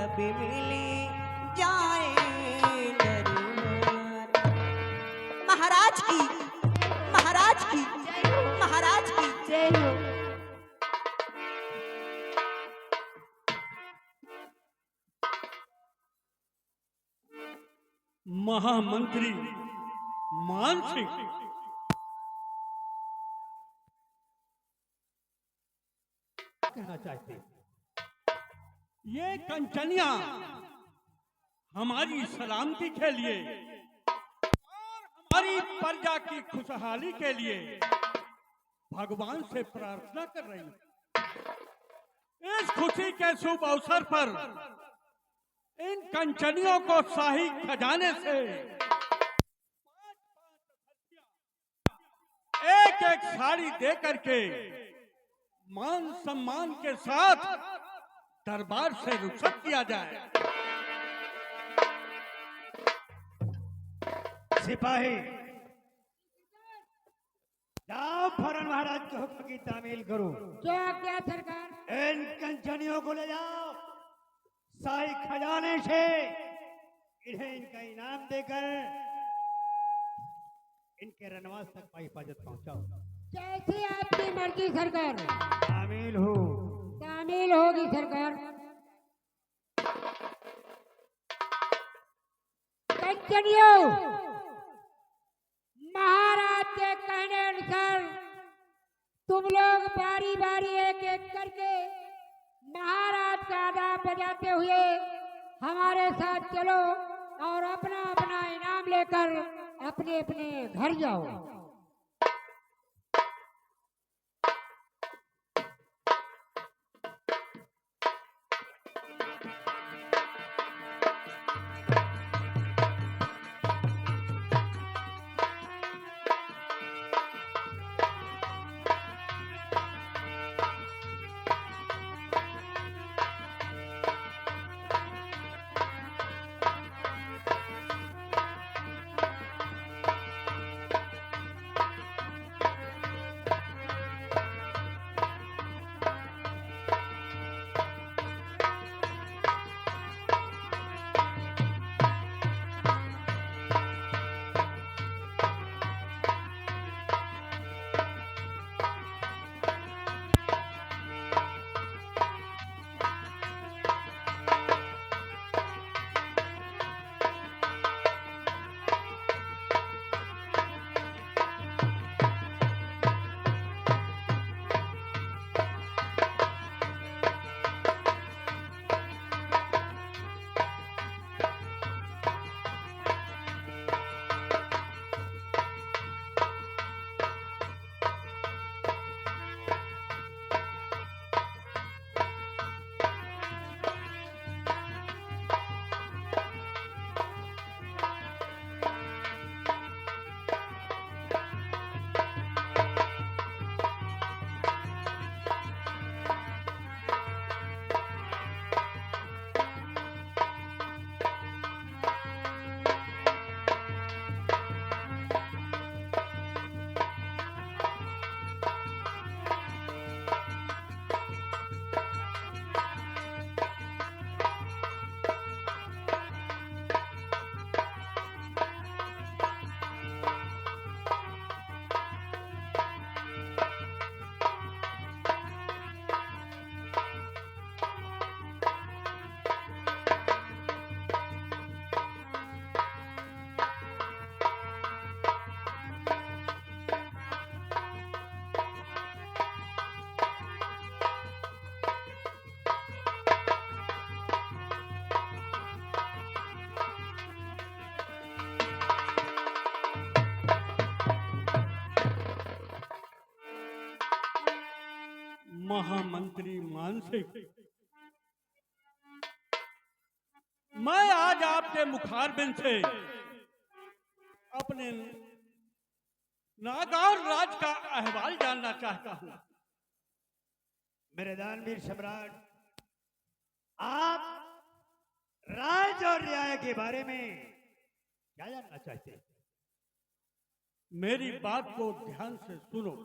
कब मिले जाए दरबार। महाराज की, महाराज की, महाराज की जय हो। महामंत्री मानसिंह, कहना चाहते हैं? ये कंचनिया हमारी सलामती के लिए और हमारी प्रजा की खुशहाली के लिए भगवान से प्रार्थना कर रही है। इस खुशी के शुभ अवसर पर इन कंचनियों को शाही खजाने से एक एक साड़ी दे करके मान सम्मान के साथ दरबार से रुखसत किया जाए। सिपाही जाओ, फौरन महाराज के हुक्म की तामील करो। क्या क्या सरकार? इन कंचनियों को ले जाओ, शाही खजाने से इन्हें इनका इनाम देकर इनके रनवास तक हिफाजत पहुंचाओ। जैसी आपकी मर्जी सरकार। शामिल हो। शामिल होगी सरकार। कंचनियों, महाराज के कहने अनुसार तुम लोग बारी बारी एक एक करके महाराज का आदाब बजाते हुए हमारे साथ चलो और अपना अपना इनाम लेकर अपने अपने घर जाओ। महामंत्री मानसिंह, मैं आज आपके मुखारबिंद से अपने नागौर राज का अहवाल जानना चाहता हूं। मेरे दानवीर सम्राट, आप राज और न्याय के बारे में क्या जानना चाहते हैं? मेरी बात को ध्यान से सुनो।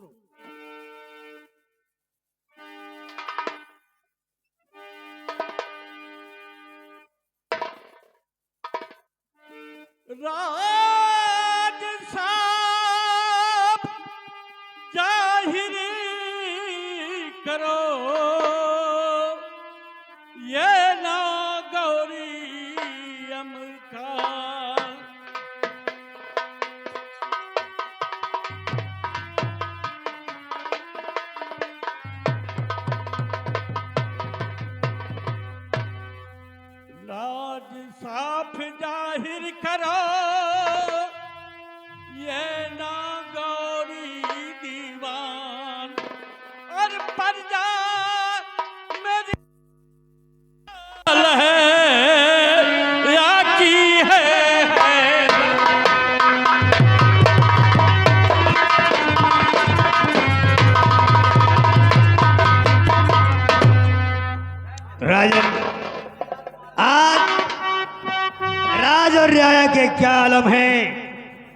के क्या आलम है,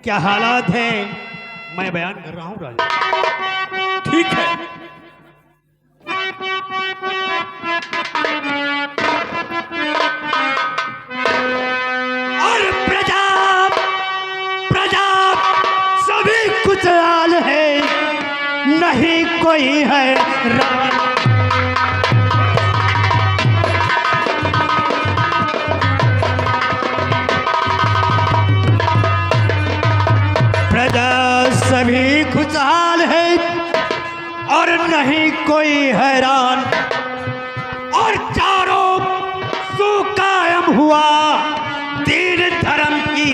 क्या हालात हैं, मैं बयान कर रहा हूं राजा। ठीक है। और प्रजा प्रजा सभी खुशहाल है, नहीं कोई है राज। प्रजा सभी खुशहाल है और नहीं कोई हैरान, और चारों सुख कायम हुआ दीन धर्म की।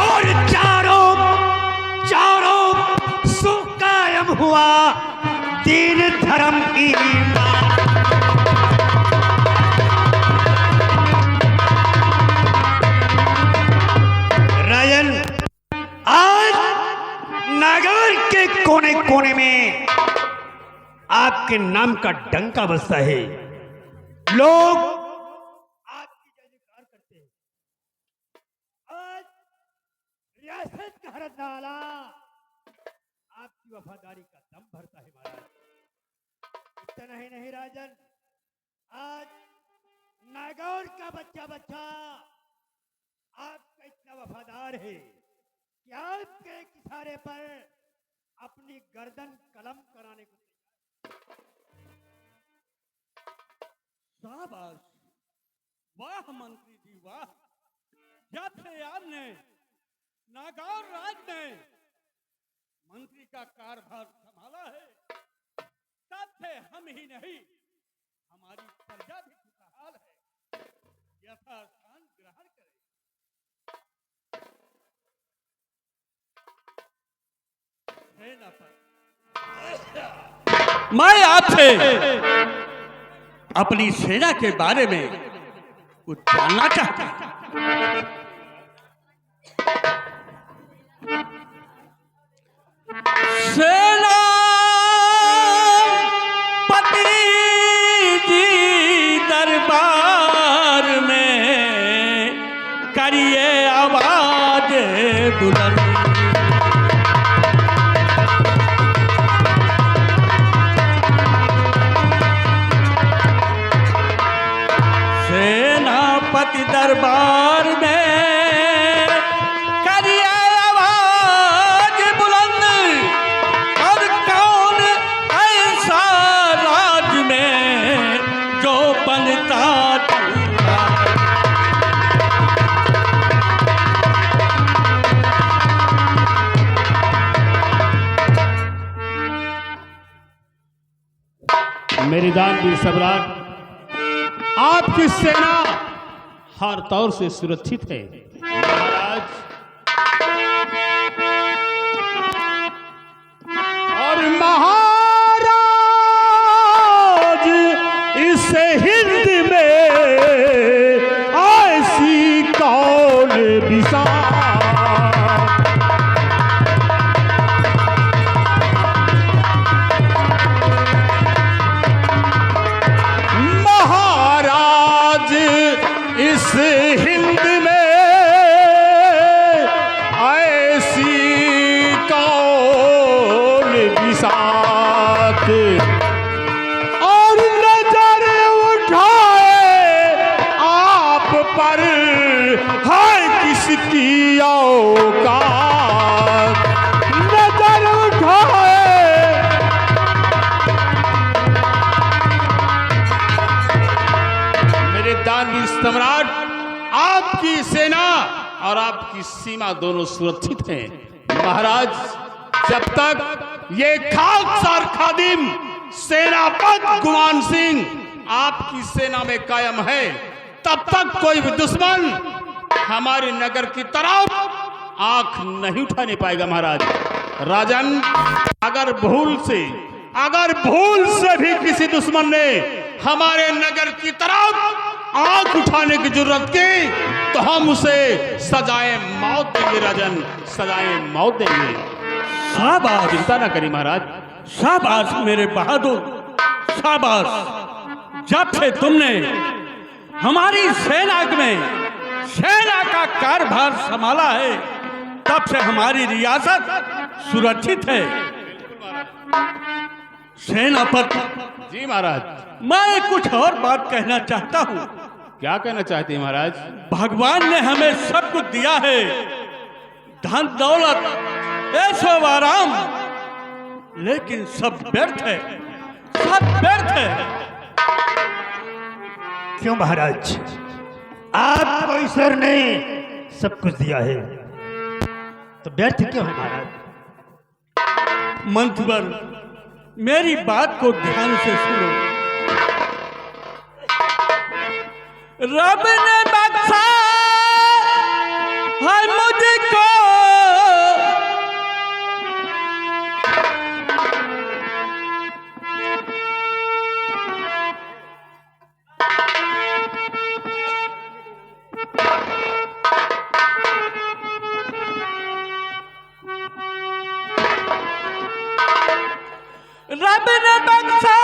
और चारों सुख कायम हुआ दीन धर्म की। राजन, आज नगर के कोने कोने में आपके नाम का डंका बजता है, लोग आपकी जय जयकार करते हैं। आज रियासत का हरदाला आपकी वफादारी का दम भरता है महाराज। इतना ही नहीं राजन, आज नागौर का बच्चा बच्चा आपका इतना वफादार है कि आपके एक इशारे पर अपनी गर्दन कलम कराने को। शाबाश, वाह मंत्री जी वाह। जब से आपने नागौर राज में मंत्री का कारभार संभाला है, तब से हम ही नहीं हमारी प्रजा भी खुशहाल है। यथास्थान ग्रहण करें। मैं आपसे अपनी सेना के बारे में कुछ जानना चाहता हूं। सेना पति जी दरबार में करिए आवाज बुलंद। सेनापति दरबार में करिए आवाज बुलंद, और कौन ऐसा राज में जो बनता चला। मेरी दानवीर सम्राट, आपकी सेना हर तौर से सुरक्षित है महाराज। और महाराज इस हिंद में ऐसी कौन विशाल। इस हिंद में ऐसी कौन बिसात, और नजर उठाए आप पर है किसकी औकात। नजर उठाए मेरे दानवीर सम्राट, आपकी सेना और आपकी सीमा दोनों सुरक्षित हैं महाराज। जब तक ये खाकसार खादिम सेनापति गुमान सिंह आपकी सेना में कायम है, तब तक कोई भी दुश्मन हमारे नगर की तरफ आंख नहीं उठाने पाएगा महाराज। राजन, अगर भूल से भी किसी दुश्मन ने हमारे नगर की तरफ आंख उठाने की जरूरत की, तो हम उसे सजाए मौत देंगे राजन, सजाए मौत देंगे। शाबाश, चिंता ना करिए महाराज। शाबाश मेरे बहादुर, शाबाश। जब से तुमने हमारी सेना का कारभार संभाला है, तब से हमारी रियासत सुरक्षित है। सेनापति जी महाराज। मैं कुछ और बात कहना चाहता हूँ। क्या कहना चाहते हैं महाराज? भगवान ने हमें सब कुछ दिया है, धन दौलत, ऐशो आराम, लेकिन सब व्यर्थ है, सब व्यर्थ है। क्यों महाराज? आपको ईश्वर ने सब कुछ दिया है तो व्यर्थ क्यों है महाराज? मंथवर, मेरी बात को ध्यान से सुनो। रब ने बख्शा है मुझको रब ने बख्शा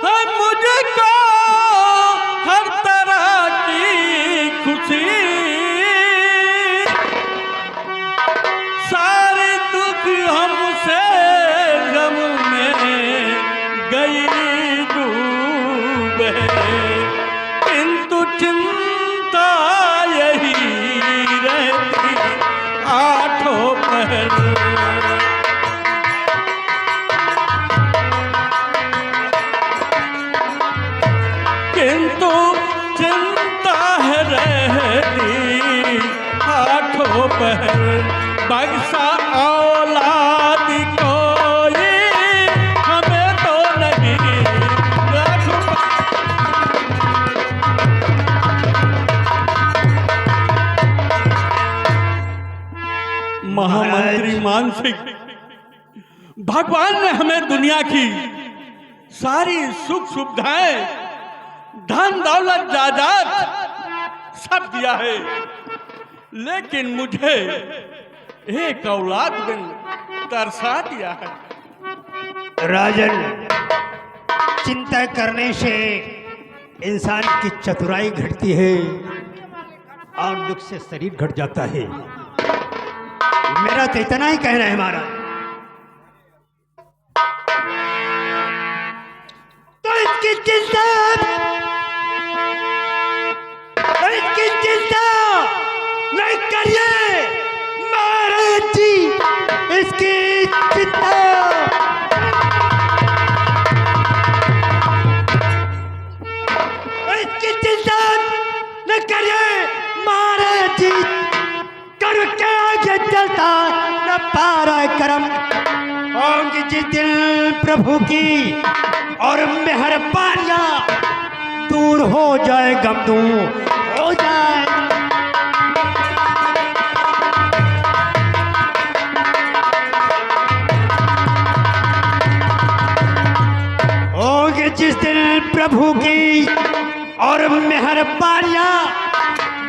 है मुझको हर तरह की खुशी, सारे दुख हमसे गम में गई डूबे, किंतु चिंता यही रहती आठों पहर। किंतु चिंता है रहती आठों पहर, बख्शा औलाद कोई हमें तो नहीं। महामंत्री मानसिक, भगवान ने हमें दुनिया की सारी सुख सुविधाएं, धन दौलत जायदाद सब दिया है, लेकिन मुझे एक औलाद बिन तरसा दिया है। राजन, चिंता करने से इंसान की चतुराई घटती है और दुख से शरीर घट जाता है। मेरा तो इतना ही कहना है महाराज। तो इसकी चिंता नहीं करिए महाराज जी, इसकी चिंता न करिए महाराज जी, कर्म के आगे चलता न पारा करम। होंगी जिस दिल प्रभु की और मेहरबानियां, दूर हो जाए गम, दूर हो जाए। होंगे जिस दिन प्रभु की और मेहरबानियां,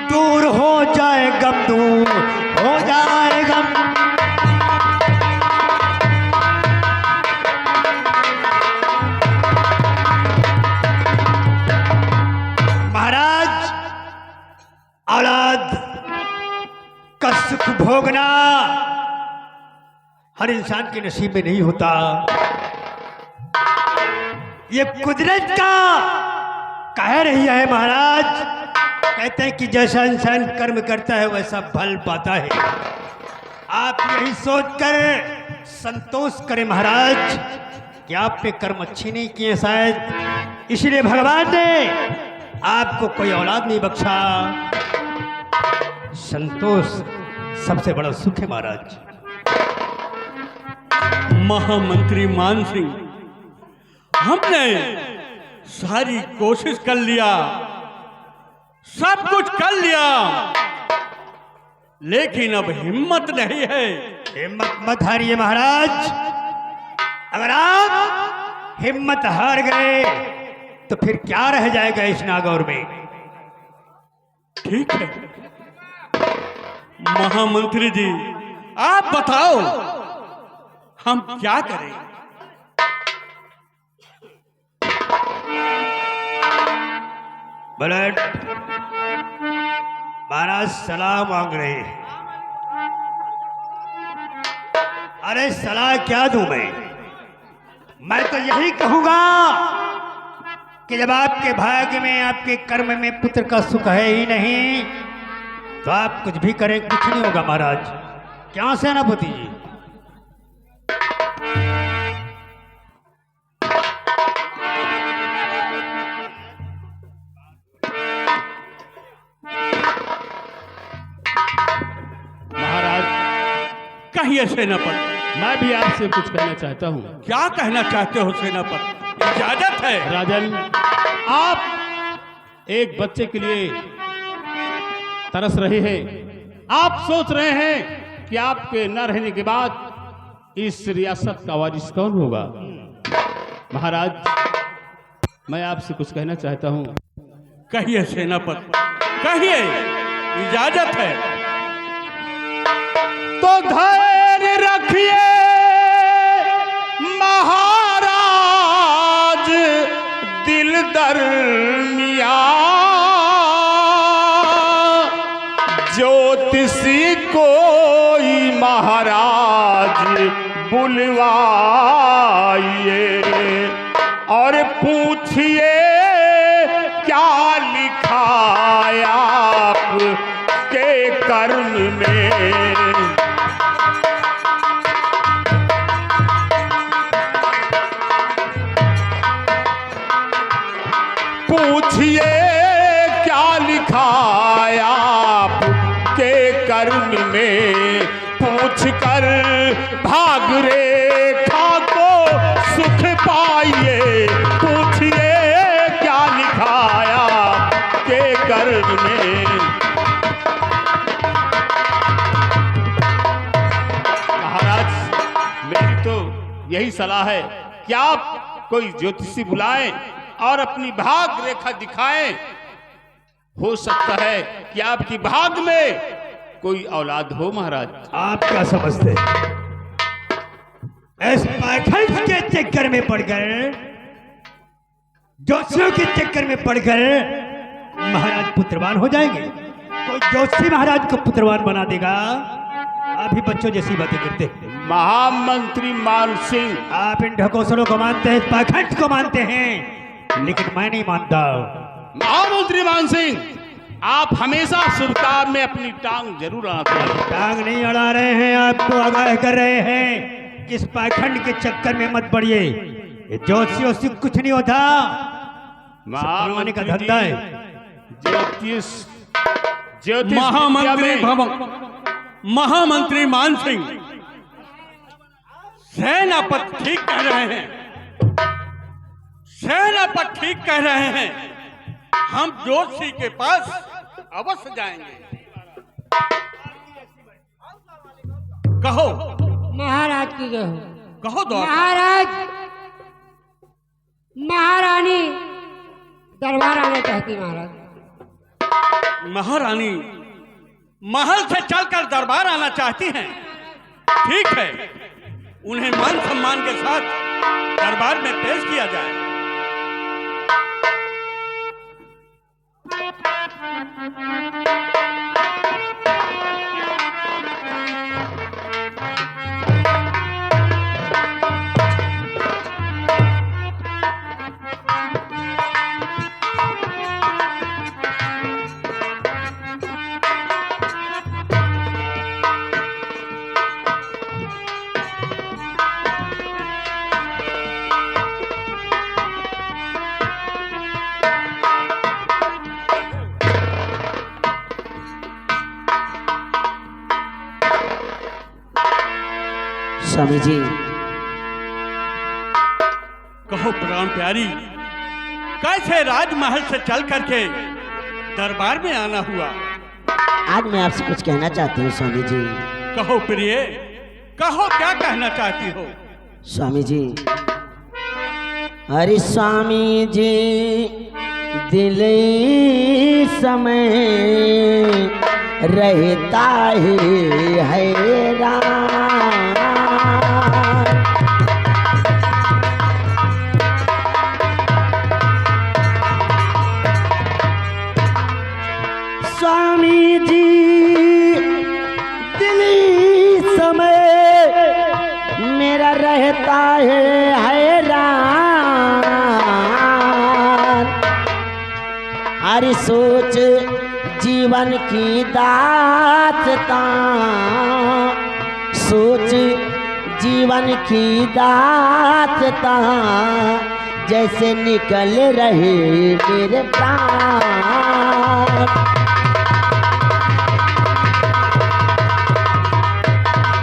दूर हो जाए गम, दूर हो जाए गम। महाराज, औलाद का सुख भोगना हर इंसान के नसीब में नहीं होता। ये कुदरत का कह रही है महाराज। कहते हैं कि जैसा इंसान कर्म करता है वैसा फल पाता है। आप यही सोचकर संतोष करें महाराज कि आपने कर्म अच्छे नहीं किए शायद, इसलिए भगवान ने आपको कोई औलाद नहीं बख्शा। संतोष सबसे बड़ा सुख है महाराज। महामंत्री मान सिंह, हमने सारी कोशिश कर लिया, सब कुछ कर लिया, लेकिन अब हिम्मत नहीं है। हिम्मत मत हारिए महाराज। अगर आप हिम्मत हार गए तो फिर क्या रह जाएगा इस नागौर में? ठीक है महामंत्री जी, आप बताओ हम क्या करें? बुलेट महाराज सलाह मांग रहे हैं। अरे सलाह क्या दूं मैं तो यही कहूंगा कि जब आपके भाग्य में, आपके कर्म में पुत्र का सुख है ही नहीं, तो आप कुछ भी करें कुछ नहीं होगा महाराज। क्या सेनापति जी? महाराज, कहिए सेनापति। मैं भी आपसे कुछ कहना चाहता हूँ। क्या कहना चाहते हो सेनापति? इजाजत है। राजन, आप एक बच्चे के लिए तरस रहे हैं। आप सोच रहे हैं कि आपके न रहने के बाद इस रियासत का वारिस कौन होगा। महाराज, मैं आपसे कुछ कहना चाहता हूँ। कहिए सेनापति, कहिए, इजाजत है। तो धैर्य रखिए महाराज, दिल दरमिया, ज्योतिषी कोई महाराज बुलवाइए और पूछिए क्या लिखा आप के कर्म में। पूछिए क्या लिखा आप के कर्म में, पूछ कर भाग रेखा को सुख पाइए। पूछिए क्या लिखा आप के कर्म में। महाराज, मेरी तो यही सलाह है कि आप कोई ज्योतिषी बुलाएं और अपनी भाग रेखा दिखाएं। हो सकता है कि आपकी भाग में कोई औलाद हो। महाराज, आप क्या समझते हैं? इस पाखंड के चक्कर में पड़कर, ज्योतिषियों के चक्कर में पड़कर महाराज पुत्रवान हो जाएंगे? कोई ज्योतिषी महाराज को पुत्रवान बना देगा? आप ही बच्चों जैसी बातें करते हैं। महामंत्री मान सिंह, आप इन ढकोसलों को मानते हैं, पाखंड को मानते हैं, लेकिन मैं नहीं मानता। महामंत्री मान सिंह, आप हमेशा शुभ काम में अपनी टांग जरूर अड़ाते हैं। टांग नहीं अड़ा रहे हैं, आपको आगाह कर रहे हैं कि इस पाखंड के चक्कर में मत पड़िए। ये ज्योतिषियों से कुछ नहीं होता, माने का धंधा है। ज्योतिष महामंत्री मान सिंह, सेनापति ठीक कह रहे हैं। सेनापति ठीक कह रहे हैं। हम ज्योतिषी के पास अवश्य जाएंगे। कहो महाराज की जय हो। कहो दो। महाराज, महारानी दरबार आना चाहती। महाराज, महारानी महल से चलकर दरबार आना चाहती हैं। ठीक है, उन्हें मान सम्मान के साथ दरबार में पेश किया जाए। स्वामी जी, कहो प्राण प्यारी, कैसे राजमहल से चल करके दरबार में आना हुआ? आज मैं आपसे कुछ कहना चाहती हूँ स्वामी जी। कहो प्रिय, कहो क्या कहना चाहती हो? स्वामी जी, अरे स्वामी जी, दिल समय रहता ही हैरान। अरे सोच जीवन की दास्तां, सोच जीवन की दास्तां, जैसे निकल रहे मेरे प्राण।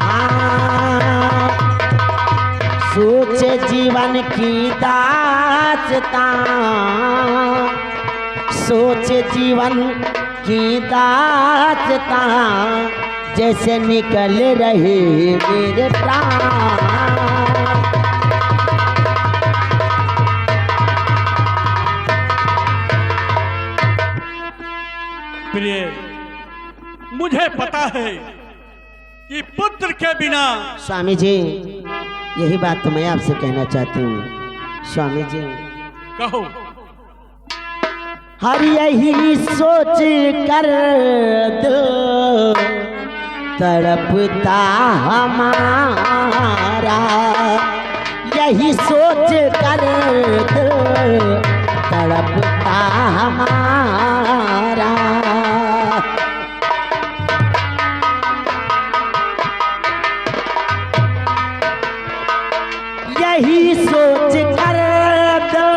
हाँ, सोच जीवन की दास्तां, सोच जीवन की दास्तां, जैसे निकल रहे मेरे प्राण। प्रिय, मुझे पता है कि पुत्र के बिना स्वामी जी, यही बात तो मैं आपसे कहना चाहती हूँ स्वामी जी। कहो। हर यही सोच कर दिल तड़पता हमारा, यही सोच कर दिल तड़पता हमारा। यही सोच कर दिल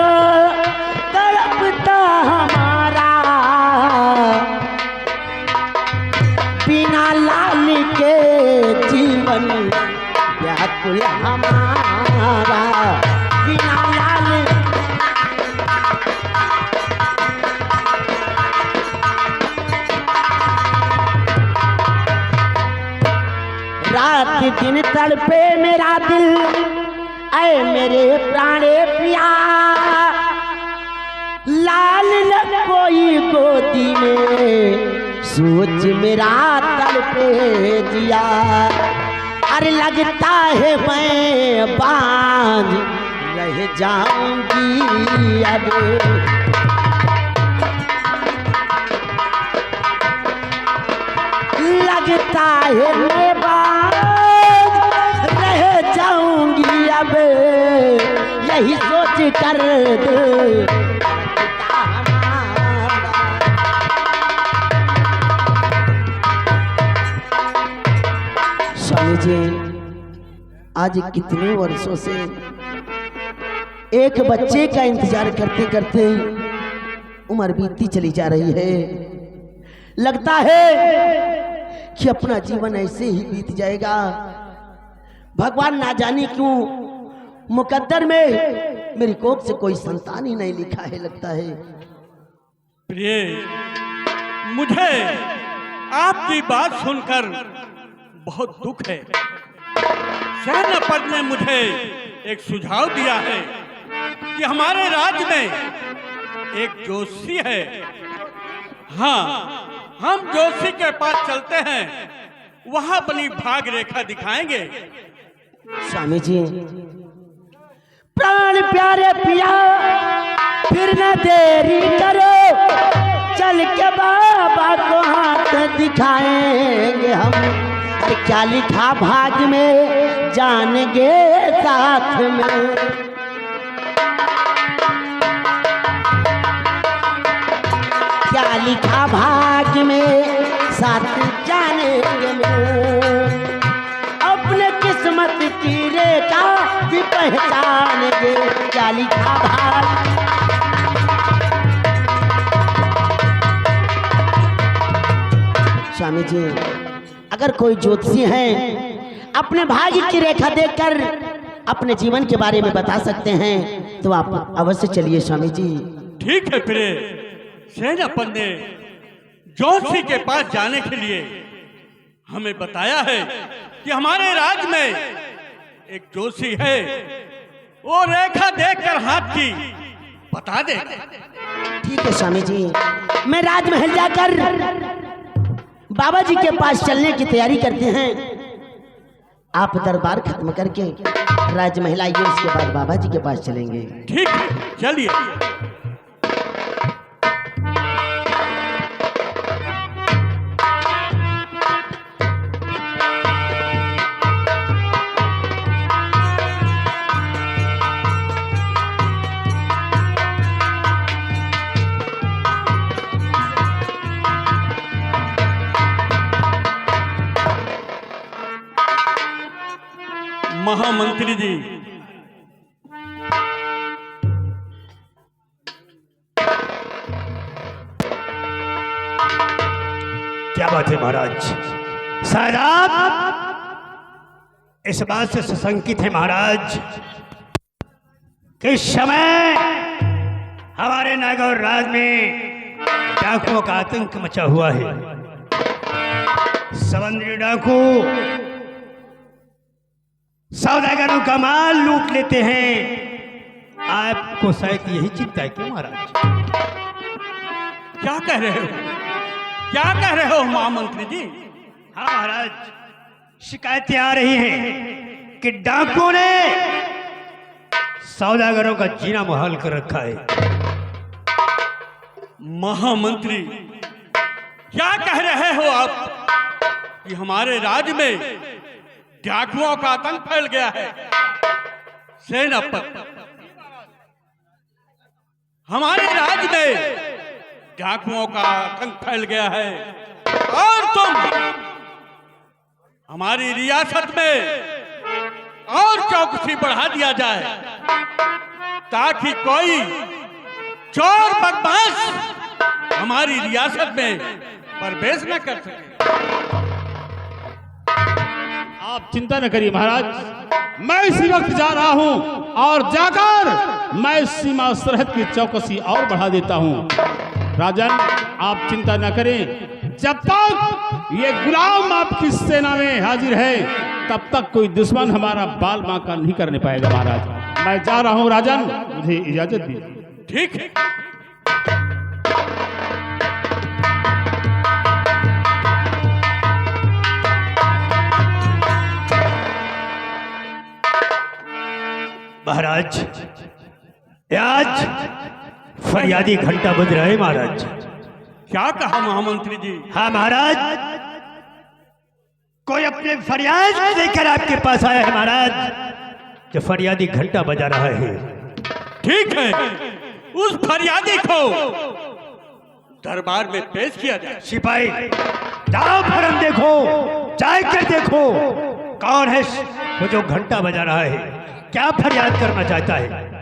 तड़पता हमारा, बिना लाल के जीवन व्याकुल हमारा, बिना लाल। रात दिन तड़पे मेरा दिल, ऐ मेरे प्राणे पिया, लाल न कोई गोदी में, सोच मेरा तड़पे जिया। अरे लगता है मैं बांझ रह जाऊंगी अब, लगता है मैं बांझ रह जाऊंगी अब, यही सोच कर दिल। स्वामी जी, आज कितने वर्षों से एक बच्चे का इंतजार करते करते उम्र बीतती चली जा रही है। लगता है कि अपना जीवन ऐसे ही बीत जाएगा। भगवान ना जाने क्यों मुकद्दर में मेरी कोख से कोई संतान ही नहीं लिखा है। लगता है प्रिय, मुझे आपकी बात सुनकर बहुत दुख है। सेनापति ने मुझे एक सुझाव दिया है कि हमारे राज्य में एक जोशी है। हाँ, हम जोशी के पास चलते हैं, वहां अपनी भाग रेखा दिखाएंगे। स्वामी जी, प्राण प्यारे पिया, फिर न देरी करो, चल के बाबा को हाथ दिखाएंगे हम। अरे क्या लिखा भाग में जानेंगे साथ में, क्या लिखा भाग में साथ जानेंगे में, अपने किस्मत की रेखा भी पहचानेंगे, क्या लिखा भाग। स्वामी जी, अगर कोई ज्योतिषी है अपने भाग्य की रेखा देखकर अपने जीवन के बारे में बता सकते हैं तो आप अवश्य चलिए स्वामी जी। ठीक है प्रिय, सेनापति ने जोशी के पास जाने के लिए हमें बताया है कि हमारे राज्य में एक जोशी है, वो रेखा देखकर हाथ की बता दे। ठीक है स्वामी जी, मैं राजमहल जाकर बाबा जी के पास चलने की तैयारी करते हैं। आप दरबार खत्म करके राजमहल आइए, उसके बाद बाबा जी के पास चलेंगे। ठीक है, चलिए। महामंत्री जी, क्या बात है महाराज? शायद आप इस बात से सुशंकित है महाराज कि इस समय हमारे नागौर राज में डाकुओं का आतंक मचा हुआ है। समुद्री डाकू सौदागरों का माल लूट लेते हैं। आपको शायद यही चिंता है कि महाराज? क्या कह रहे हो? क्या कह रहे हो महामंत्री जी? हाँ महाराज, शिकायतें आ रही हैं कि डाकुओं ने सौदागरों का जीना मुहाल कर रखा है। महामंत्री, क्या कह रहे हो आप कि हमारे राज्य में डाकुओं का आतंक फैल गया है? सेनापति, हमारे राज्य में डाकुओं का आतंक फैल गया है और तुम हमारी रियासत में और चौकसी बढ़ा दिया जाए ताकि कोई चोर बदमाश हमारी रियासत में प्रवेश न कर सके। आप चिंता न करिए महाराज, मैं इसी वक्त जा रहा हूं और जाकर मैं सीमा सरहद की चौकसी और बढ़ा देता हूं। राजन, आप चिंता न करें, जब तक ये गुलाम आपकी सेना में हाजिर है तब तक कोई दुश्मन हमारा बाल बांका नहीं करने पाएगा महाराज। मैं जा रहा हूं राजन, मुझे इजाजत दीजिए। ठीक है। महाराज, आज फरियादी घंटा बज रहा है महाराज। क्या कहा महामंत्री जी? हाँ महाराज, कोई अपने फरियाद लेकर आपके पास आया है महाराज। जो फरियादी घंटा बजा रहा है। ठीक है, उस फरियादी को दरबार में पेश किया जाए। सिपाही, जाओ फरम देखो, जाकर देखो कौन है वो जो घंटा बजा रहा है, क्या फरियाद करना चाहता है।